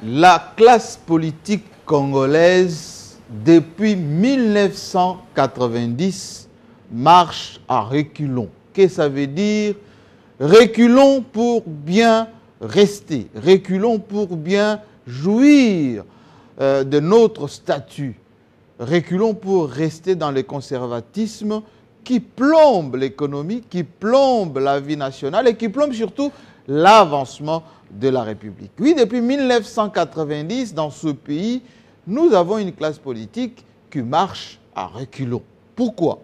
La classe politique congolaise, depuis 1990, marche à reculons. Qu'est-ce que ça veut dire? Reculons pour bien rester, reculons pour bien jouir de notre statut, reculons pour rester dans le conservatisme qui plombe l'économie, qui plombe la vie nationale et qui plombe surtout l'avancement de la République. Oui, depuis 1990, dans ce pays, nous avons une classe politique qui marche à reculons. Pourquoi?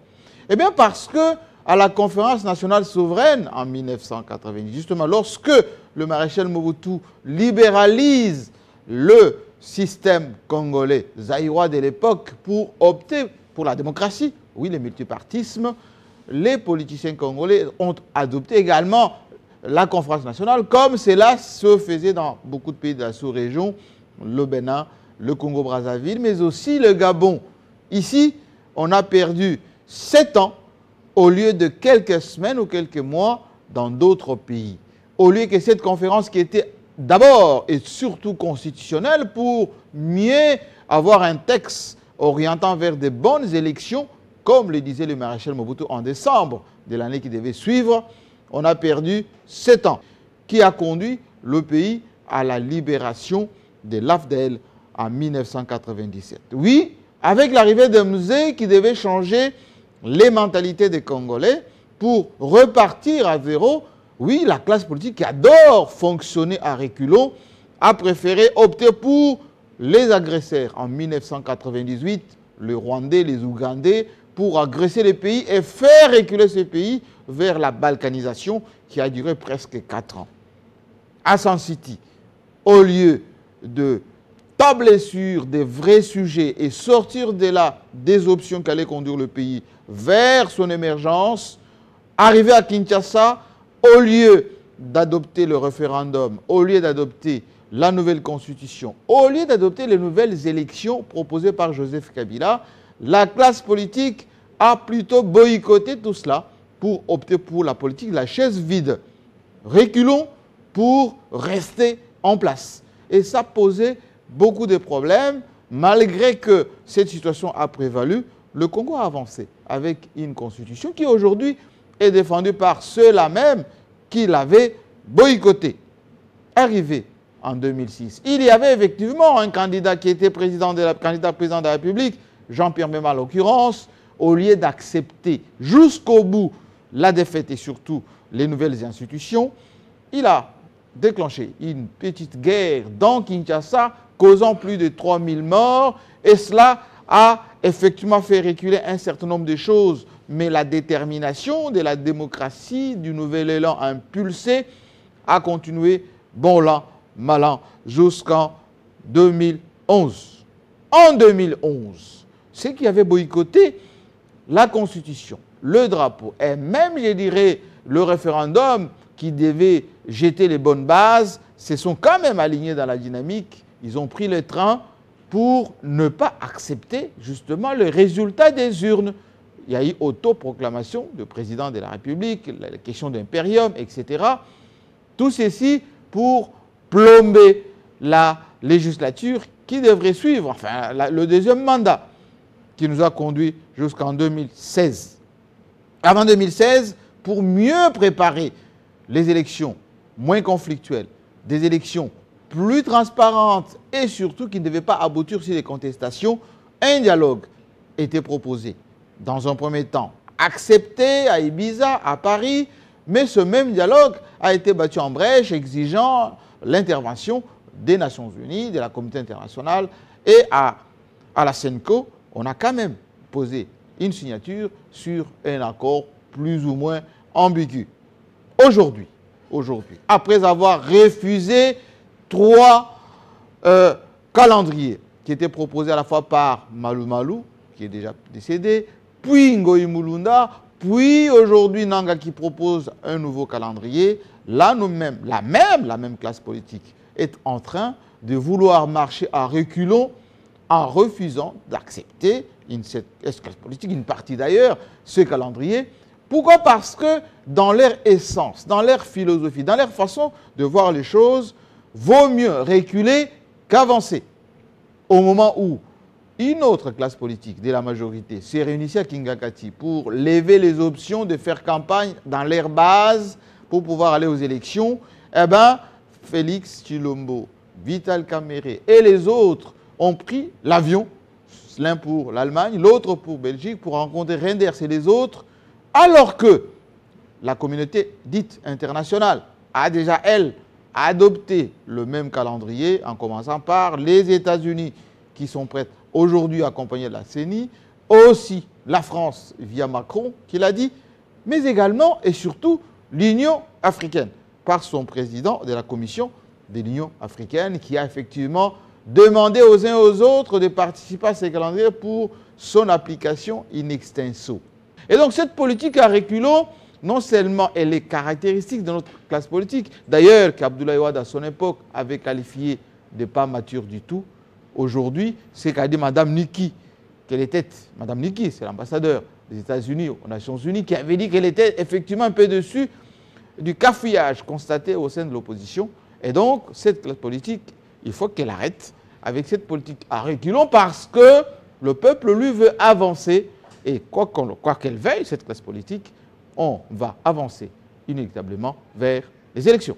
Eh bien parce que à la conférence nationale souveraine en 1990, justement, lorsque le maréchal Mobutu libéralise le système congolais zaïrois de l'époque pour opter pour la démocratie, oui, le multipartisme, les politiciens congolais ont adopté également la conférence nationale, comme cela se faisait dans beaucoup de pays de la sous-région, le Bénin, le Congo-Brazzaville, mais aussi le Gabon. Ici, on a perdu 7 ans au lieu de quelques semaines ou quelques mois dans d'autres pays. Au lieu que cette conférence qui était d'abord et surtout constitutionnelle pour mieux avoir un texte orientant vers de bonnes élections, comme le disait le maréchal Mobutu en décembre de l'année qui devait suivre, on a perdu 7 ans, qui a conduit le pays à la libération de l'AFDEL en 1997. Oui, avec l'arrivée de Mzee qui devait changer les mentalités des Congolais pour repartir à zéro, oui, la classe politique qui adore fonctionner à reculons a préféré opter pour les agresseurs. En 1998, les Rwandais, les Ougandais, pour agresser les pays et faire reculer ces pays vers la balkanisation qui a duré presque 4 ans. À San City, au lieu de tabler sur des vrais sujets et sortir de là des options qui allaient conduire le pays vers son émergence, arriver à Kinshasa, au lieu d'adopter le référendum, au lieu d'adopter la nouvelle constitution, au lieu d'adopter les nouvelles élections proposées par Joseph Kabila, la classe politique a plutôt boycotté tout cela pour opter pour la politique de la chaise vide. Reculons pour rester en place. Et ça posait beaucoup de problèmes. Malgré que cette situation a prévalu, le Congo a avancé avec une constitution qui aujourd'hui est défendue par ceux-là même qui l'avaient boycotté. Arrivé en 2006, il y avait effectivement un candidat qui était président de la République, Jean-Pierre Bemba en l'occurrence, au lieu d'accepter jusqu'au bout la défaite et surtout les nouvelles institutions, il a déclenché une petite guerre dans Kinshasa, causant plus de 3000 morts, et cela a effectivement fait reculer un certain nombre de choses, mais la détermination de la démocratie, du nouvel élan impulsé, a continué bon an, mal an, jusqu'en 2011. En 2011, ceux qui avaient boycotté la Constitution, le drapeau, et même, je dirais, le référendum qui devait jeter les bonnes bases, se sont quand même alignés dans la dynamique. Ils ont pris le train pour ne pas accepter justement le résultat des urnes. Il y a eu autoproclamation du président de la République, la question d'impérium, etc. Tout ceci pour plomber la législature qui devrait suivre, enfin, le deuxième mandat qui nous a conduit jusqu'en 2016. Avant 2016, pour mieux préparer les élections moins conflictuelles, des élections plus transparentes et surtout qui ne devaient pas aboutir sur des contestations, un dialogue était proposé. Dans un premier temps, accepté à Ibiza, à Paris, mais ce même dialogue a été battu en brèche, exigeant l'intervention des Nations Unies, de la communauté internationale, et à la CENCO, on a quand même posé une signature sur un accord plus ou moins ambigu. Aujourd'hui, après avoir refusé 3 calendriers qui étaient proposés à la fois par Malou Malou, qui est déjà décédé, puis Ngoï Mulunda, puis aujourd'hui Nanga qui propose un nouveau calendrier, là nous-mêmes, la même classe politique est en train de vouloir marcher à reculons en refusant d'accepter cette classe politique, une partie d'ailleurs, ce calendrier. Pourquoi? Parce que dans leur essence, dans leur philosophie, dans leur façon de voir les choses, vaut mieux reculer qu'avancer au moment où une autre classe politique de la majorité s'est réunie à Kingakati pour lever les options de faire campagne dans l'air base pour pouvoir aller aux élections, eh bien, Félix Tshilombo, Vital Kamerhe et les autres ont pris l'avion, l'un pour l'Allemagne, l'autre pour Belgique, pour rencontrer Reinders et les autres, alors que la communauté dite internationale a déjà, elle, adopté le même calendrier, en commençant par les États-Unis qui sont prêts aujourd'hui à accompagner la CENI, aussi la France via Macron qui l'a dit, mais également et surtout l'Union africaine par son président de la commission de l'Union africaine qui a effectivement demandé aux uns et aux autres de participer à ces calendriers pour son application in extenso. Et donc cette politique à reculons, non seulement elle est caractéristique de notre classe politique, d'ailleurs qu'Abdoulaye Wade à son époque avait qualifié de pas mature du tout, aujourd'hui c'est qu'a dit Mme Nikki, qu'elle était, Mme Nikki c'est l'ambassadeur des États-Unis aux Nations Unies, qui avait dit qu'elle était effectivement un peu dessus du cafouillage constaté au sein de l'opposition. Et donc cette classe politique, il faut qu'elle arrête avec cette politique à reculons parce que le peuple lui veut avancer et quoi qu'elle veuille, cette classe politique, on va avancer inéluctablement vers les élections.